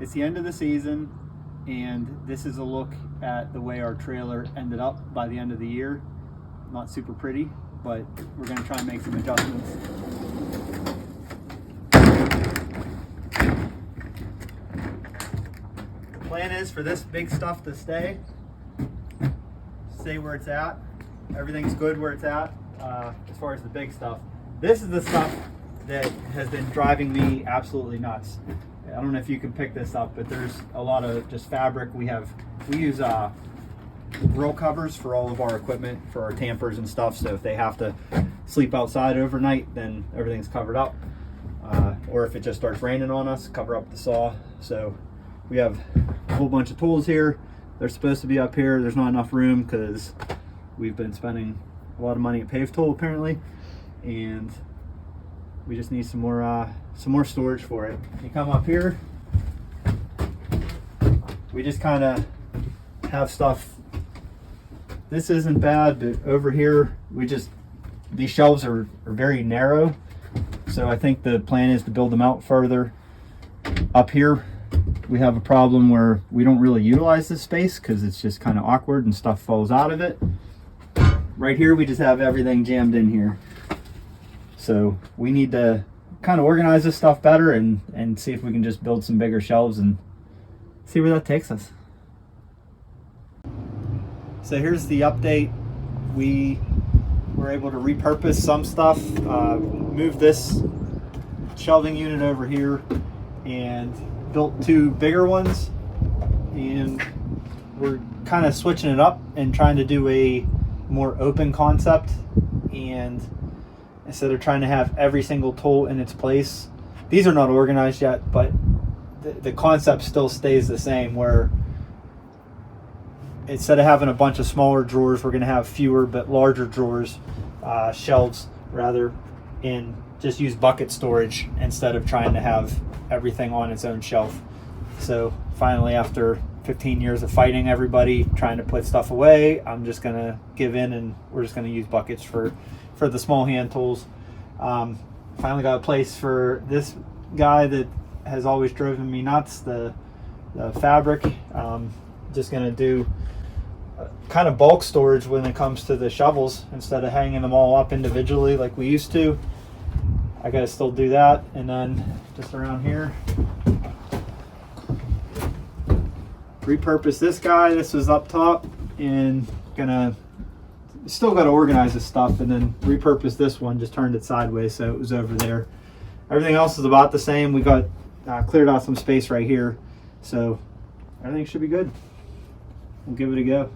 It's the end of the season, and this is a look at the way our trailer ended up by the end of the year. Not super pretty, but we're going to try and make some adjustments. The plan is for this big stuff to stay where it's at. Everything's good where it's at as far as the big stuff. This is the stuff that has been driving me absolutely nuts. I don't know if you can pick this up, but there's a lot of just fabric. We use roll covers for all of our equipment, for our tampers and stuff, so if they have to sleep outside overnight, then everything's covered up. Or if it just starts raining on us, cover up the saw. So we have a whole bunch of tools here. They're supposed to be up here. There's not enough room because we've been spending a lot of money at Pave Tool apparently, and we just need some more storage for it. You come up here, we just kind of have stuff. This isn't bad, but over here these shelves are very narrow, so I think the plan is to build them out further. Up here we have a problem where we don't really utilize this space because it's just kind of awkward and stuff falls out of it. Right here we just have everything jammed in here, so we need to kind of organize this stuff better and see if we can just build some bigger shelves and see where that takes us. So here's the update. We were able to repurpose some stuff, move this shelving unit over here and built two bigger ones, and we're kind of switching it up and trying to do a more open concept, and instead of trying to have every single tool in its place. These are not organized yet, but the concept still stays the same, where instead of having a bunch of smaller drawers, we're going to have fewer but larger drawers, shelves rather, and just use bucket storage instead of trying to have everything on its own shelf. So finally, after 15 years of fighting everybody trying to put stuff away, I'm just going to give in, and we're just going to use buckets for the small hand tools. Finally got a place for this guy that has always driven me nuts, the fabric. Just going to do kind of bulk storage when it comes to the shovels instead of hanging them all up individually like we used to. I got to still do that. And then just around here, repurpose this guy. This was up top, and still got to organize this stuff, and then repurpose this one. Just turned it sideways so it was over there. Everything else is about the same. We got cleared out some space right here, so everything should be good. We'll give it a go.